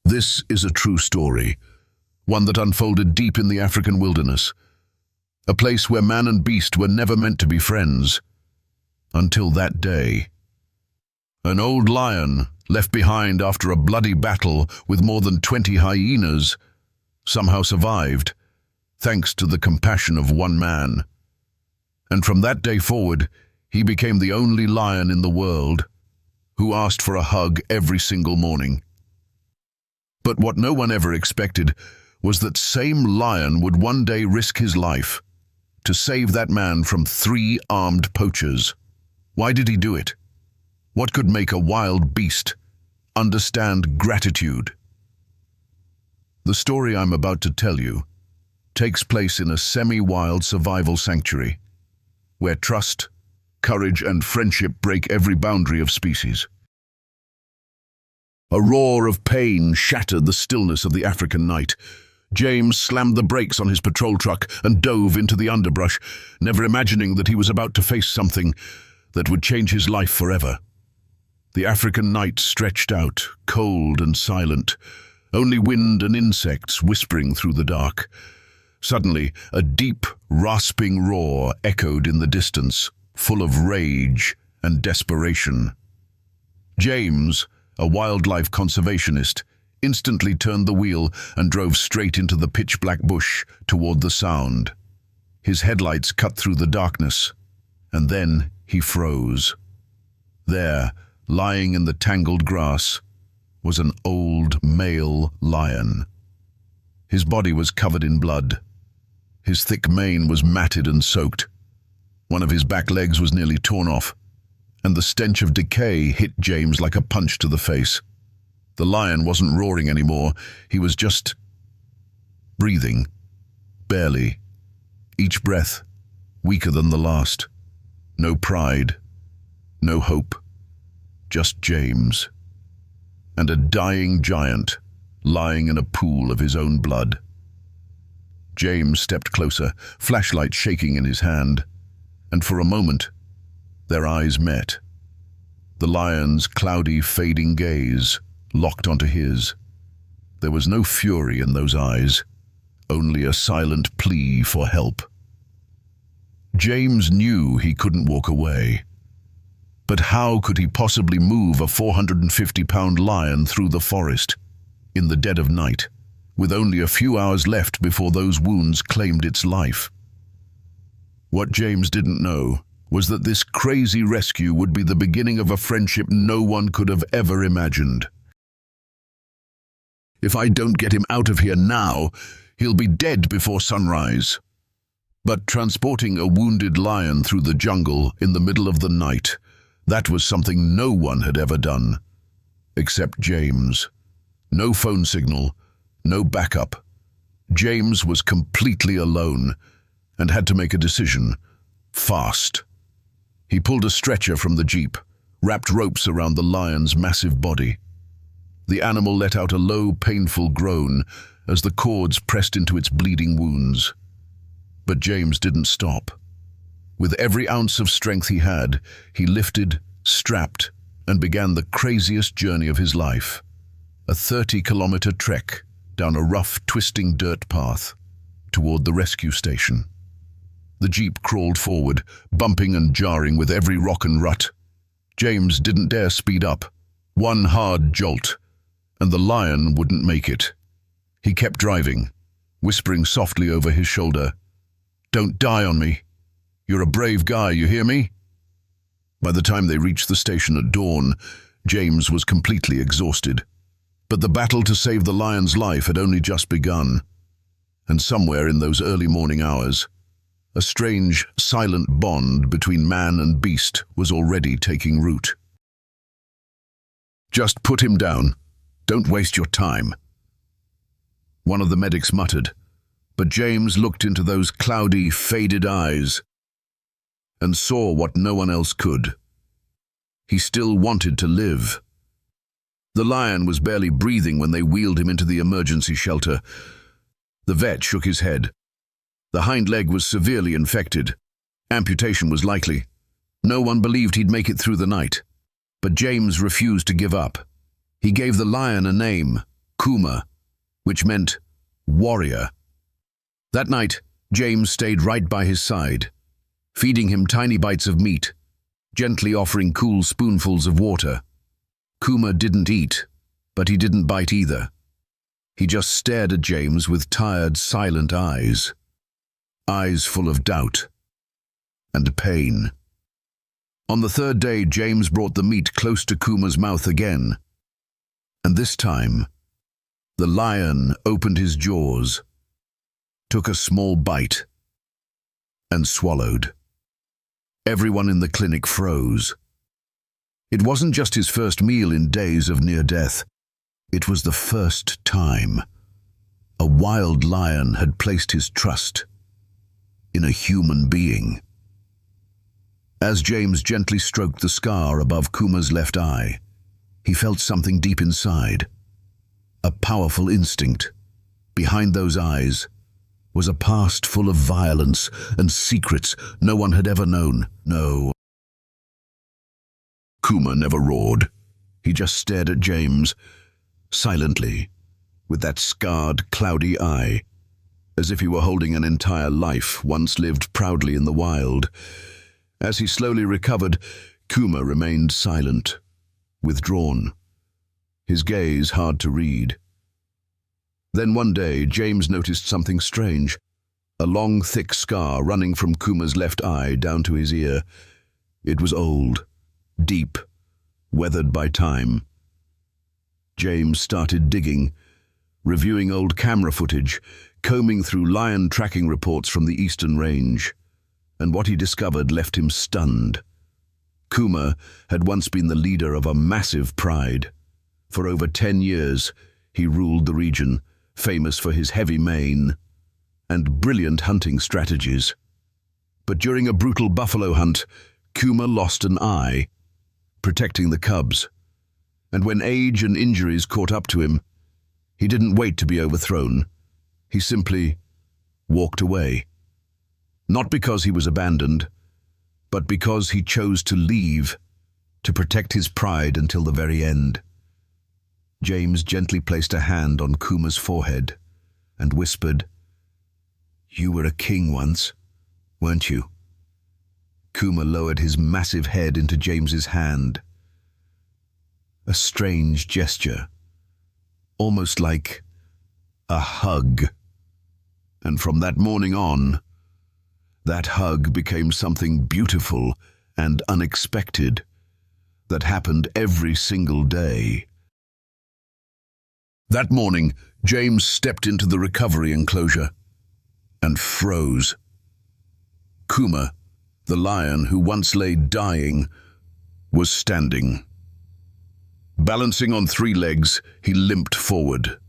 This is a true story, one that unfolded deep in the African wilderness, a place where man and beast were never meant to be friends. Until that day. An old lion, left behind after a bloody battle with more than 20 hyenas, somehow survived, thanks to the compassion of one man. And from that day forward, he became the only lion in the world who asked for a hug every single morning. But what no one ever expected was that same lion would one day risk his life to save that man from 3 armed poachers. Why did he do it? What could make a wild beast understand gratitude? The story I'm about to tell you takes place in a semi-wild survival sanctuary, where trust, courage, and friendship break every boundary of species. A roar of pain shattered the stillness of the African night. James slammed the brakes on his patrol truck and dove into the underbrush, never imagining that he was about to face something that would change his life forever. The African night stretched out, cold and silent, only wind and insects whispering through the dark. Suddenly, a deep, rasping roar echoed in the distance, full of rage and desperation. James, a wildlife conservationist, instantly turned the wheel and drove straight into the pitch-black bush toward the sound. His headlights cut through the darkness, and then he froze. There, lying in the tangled grass, was an old male lion. His body was covered in blood. His thick mane was matted and soaked. One of his back legs was nearly torn off, and the stench of decay hit James like a punch to the face. The lion wasn't roaring anymore. He was just breathing, barely. Each breath weaker than the last. No pride, no hope, just James. And a dying giant lying in a pool of his own blood. James stepped closer, flashlight shaking in his hand, and for a moment, their eyes met. The lion's cloudy, fading gaze locked onto his. There was no fury in those eyes, only a silent plea for help. James knew he couldn't walk away. But how could he possibly move a 450-pound lion through the forest, in the dead of night, with only a few hours left before those wounds claimed its life? What James didn't know was that this crazy rescue would be the beginning of a friendship no one could have ever imagined. "If I don't get him out of here now, he'll be dead before sunrise." But transporting a wounded lion through the jungle in the middle of the night, that was something no one had ever done, except James. No phone signal, no backup. James was completely alone and had to make a decision, fast. He pulled a stretcher from the jeep, wrapped ropes around the lion's massive body. The animal let out a low, painful groan as the cords pressed into its bleeding wounds. But James didn't stop. With every ounce of strength he had, he lifted, strapped, and began the craziest journey of his life. A 30-kilometer trek down a rough, twisting dirt path toward the rescue station. The jeep crawled forward, bumping and jarring with every rock and rut. James didn't dare speed up. One hard jolt, and the lion wouldn't make it. He kept driving, whispering softly over his shoulder, "Don't die on me. You're a brave guy, you hear me?" By the time they reached the station at dawn, James was completely exhausted. But the battle to save the lion's life had only just begun. And somewhere in those early morning hours, a strange, silent bond between man and beast was already taking root. "Just put him down. Don't waste your time," one of the medics muttered, but James looked into those cloudy, faded eyes and saw what no one else could. He still wanted to live. The lion was barely breathing when they wheeled him into the emergency shelter. The vet shook his head. The hind leg was severely infected. Amputation was likely. No one believed he'd make it through the night. But James refused to give up. He gave the lion a name, Kuma, which meant warrior. That night, James stayed right by his side, feeding him tiny bites of meat, gently offering cool spoonfuls of water. Kuma didn't eat, but he didn't bite either. He just stared at James with tired, silent eyes full of doubt and pain. On the third day, James brought the meat close to Kuma's mouth again, and this time, the lion opened his jaws, took a small bite, and swallowed. Everyone in the clinic froze. It wasn't just his first meal in days of near death. It was the first time a wild lion had placed his trust in a human being. As James gently stroked the scar above Kuma's left eye, he felt something deep inside. A powerful instinct. Behind those eyes was a past full of violence and secrets no one had ever known. No. Kuma never roared. He just stared at James, silently, with that scarred, cloudy eye, as if he were holding an entire life once lived proudly in the wild. As he slowly recovered, Kuma remained silent, withdrawn, his gaze hard to read. Then one day, James noticed something strange, a long, thick scar running from Kuma's left eye down to his ear. It was old, deep, weathered by time. James started digging, reviewing old camera footage, combing through lion tracking reports from the Eastern Range, and what he discovered left him stunned. Kuma had once been the leader of a massive pride. For over 10 years, he ruled the region, famous for his heavy mane and brilliant hunting strategies. But during a brutal buffalo hunt, Kuma lost an eye, protecting the cubs. And when age and injuries caught up to him, he didn't wait to be overthrown. He simply walked away. Not because he was abandoned, but because he chose to leave, to protect his pride until the very end. James gently placed a hand on Kuma's forehead and whispered, "You were a king once, weren't you?" Kuma lowered his massive head into James's hand. A strange gesture, almost like a hug. And from that morning on, that hug became something beautiful and unexpected that happened every single day. That morning, James stepped into the recovery enclosure and froze. Kuma, the lion who once lay dying, was standing. Balancing on 3 legs, he limped forward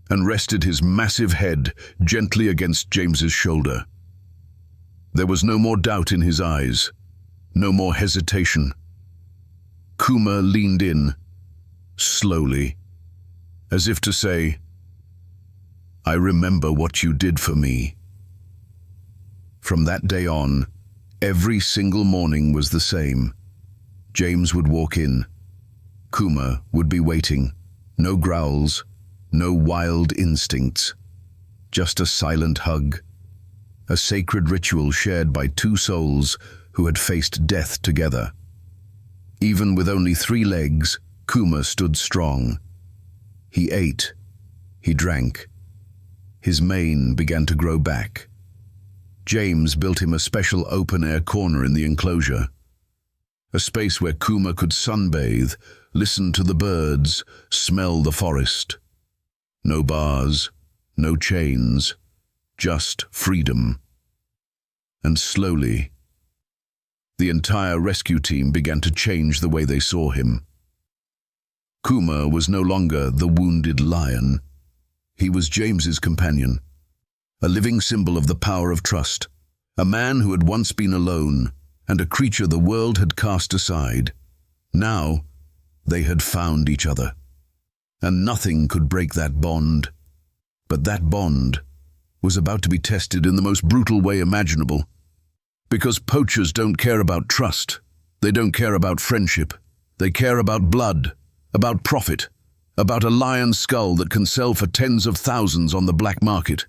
and rested his massive head gently against James's shoulder. There was no more doubt in his eyes, no more hesitation. Kuma leaned in, slowly, as if to say, "I remember what you did for me." From that day on, every single morning was the same. James would walk in. Kuma would be waiting. No growls, no wild instincts. Just a silent hug. A sacred ritual shared by 2 souls who had faced death together. Even with only 3 legs, Kuma stood strong. He ate. He drank. His mane began to grow back. James built him a special open-air corner in the enclosure. A space where Kuma could sunbathe, listen to the birds, smell the forest. No bars, no chains, just freedom. And slowly, the entire rescue team began to change the way they saw him. Kuma was no longer the wounded lion. He was James's companion, a living symbol of the power of trust, a man who had once been alone, and a creature the world had cast aside. Now, they had found each other, and nothing could break that bond. But that bond was about to be tested in the most brutal way imaginable. Because poachers don't care about trust, they don't care about friendship, they care about blood, about profit, about a lion skull that can sell for tens of thousands on the black market.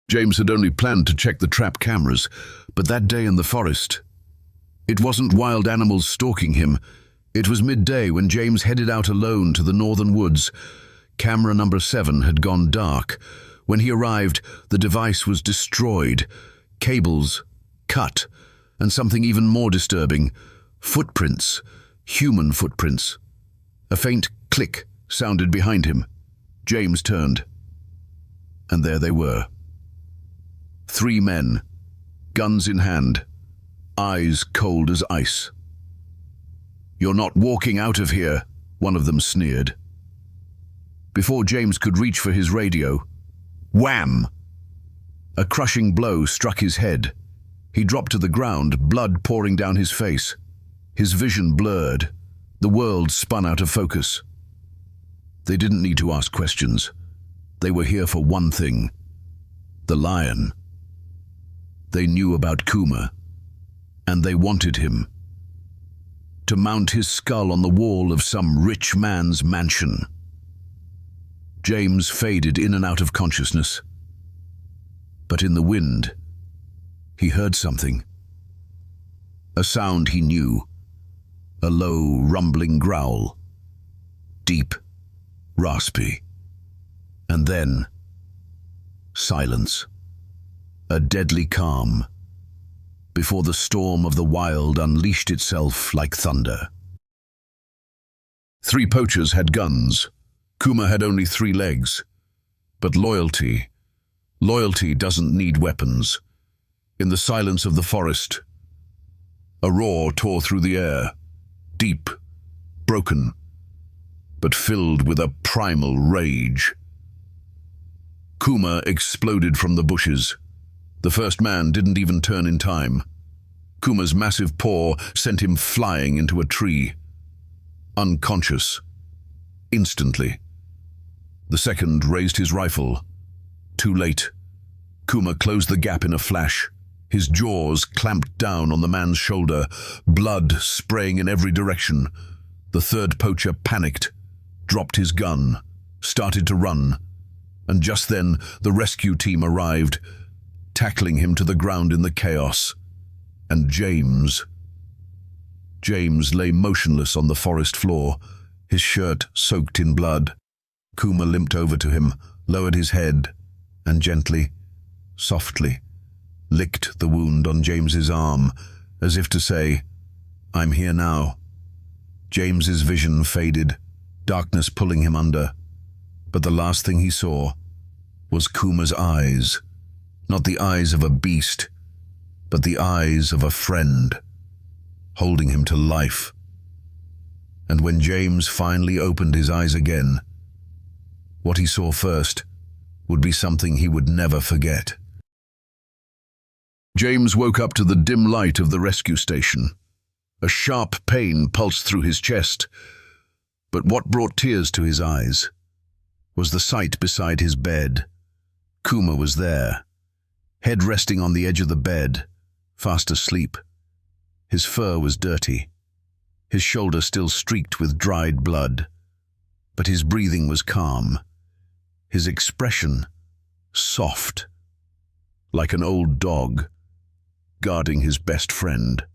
James had only planned to check the trap cameras, but that day in the forest, it wasn't wild animals stalking him. It was midday when James headed out alone to the northern woods. Camera number 7 had gone dark. When he arrived, the device was destroyed, cables cut, and something even more disturbing, footprints, human footprints. A faint click sounded behind him. James turned, and there they were. 3 men, guns in hand, eyes cold as ice. "You're not walking out of here," one of them sneered. Before James could reach for his radio, wham! A crushing blow struck his head. He dropped to the ground, blood pouring down his face. His vision blurred. The world spun out of focus. They didn't need to ask questions. They were here for one thing: the lion. They knew about Kuma, and they wanted him to mount his skull on the wall of some rich man's mansion. James faded in and out of consciousness. But in the wind, he heard something. A sound he knew. A low, rumbling growl. Deep, raspy. And then, silence. A deadly calm, before the storm of the wild unleashed itself like thunder. 3 poachers had guns. Kuma had only 3 legs. But loyalty doesn't need weapons. In the silence of the forest, a roar tore through the air, deep, broken, but filled with a primal rage. Kuma exploded from the bushes. The first man didn't even turn in time. Kuma's massive paw sent him flying into a tree, unconscious, instantly. The second raised his rifle. Too late. Kuma closed the gap in a flash. His jaws clamped down on the man's shoulder, blood spraying in every direction. The third poacher panicked, dropped his gun, started to run, and just then the rescue team arrived, tackling him to the ground in the chaos. And James lay motionless on the forest floor, his shirt soaked in blood. Kuma limped over to him, lowered his head, and gently, softly, licked the wound on James's arm, as if to say, "I'm here now." James's vision faded, darkness pulling him under. But the last thing he saw was Kuma's eyes. Not the eyes of a beast, but the eyes of a friend, holding him to life. And when James finally opened his eyes again, what he saw first would be something he would never forget. James woke up to the dim light of the rescue station. A sharp pain pulsed through his chest, but what brought tears to his eyes was the sight beside his bed. Kuma was there, head resting on the edge of the bed, fast asleep. His fur was dirty, his shoulder still streaked with dried blood, but his breathing was calm, his expression soft, like an old dog guarding his best friend.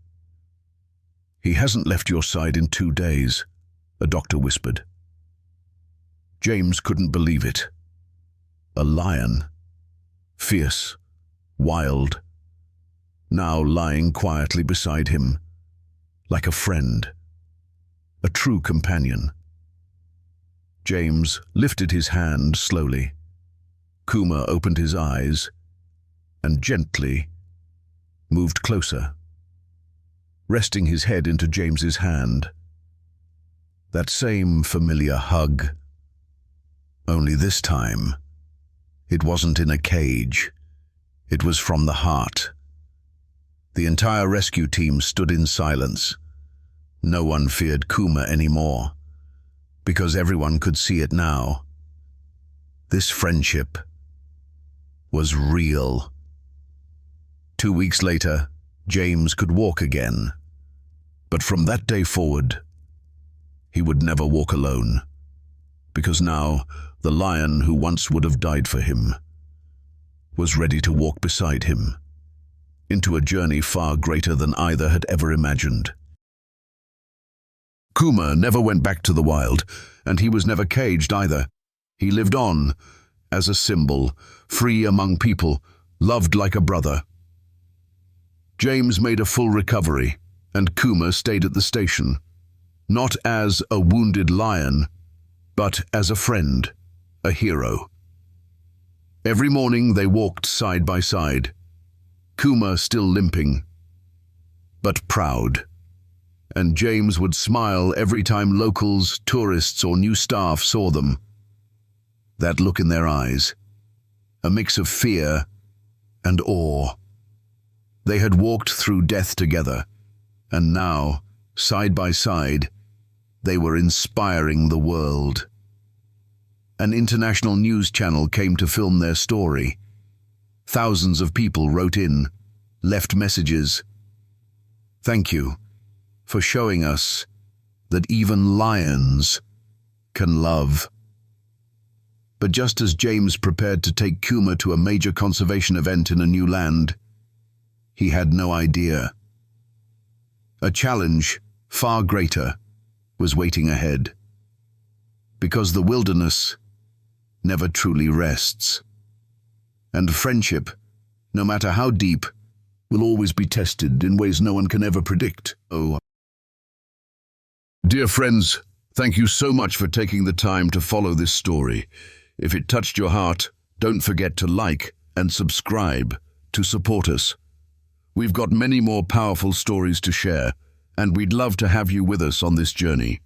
"He hasn't left your side in 2 days, a doctor whispered. James couldn't believe it. A lion, fierce, wild, now lying quietly beside him, like a friend, a true companion. James lifted his hand slowly. Kuma opened his eyes and gently moved closer, resting his head into James's hand. That same familiar hug, only this time, it wasn't in a cage. It was from the heart. The entire rescue team stood in silence. No one feared Kuma anymore, because everyone could see it now. This friendship was real. 2 weeks later, James could walk again. But from that day forward, he would never walk alone, because now the lion who once would have died for him was ready to walk beside him into a journey far greater than either had ever imagined. Kuma never went back to the wild, and he was never caged either. He lived on as a symbol, free among people, loved like a brother. James made a full recovery, and Kuma stayed at the station, not as a wounded lion, but as a friend, a hero. Every morning they walked side by side, Kuma still limping, but proud. And James would smile every time locals, tourists, or new staff saw them. That look in their eyes, a mix of fear and awe. They had walked through death together, and now, side by side, they were inspiring the world. An international news channel came to film their story. Thousands of people wrote in, left messages. Thank you for showing us that even lions can love. But just as James prepared to take Kuma to a major conservation event in a new land, he had no idea. A challenge far greater was waiting ahead, because the wilderness never truly rests, and friendship, no matter how deep, will always be tested in ways no one can ever predict. Oh. Dear friends, thank you so much for taking the time to follow this story. If it touched your heart, don't forget to like and subscribe to support us. We've got many more powerful stories to share, and we'd love to have you with us on this journey.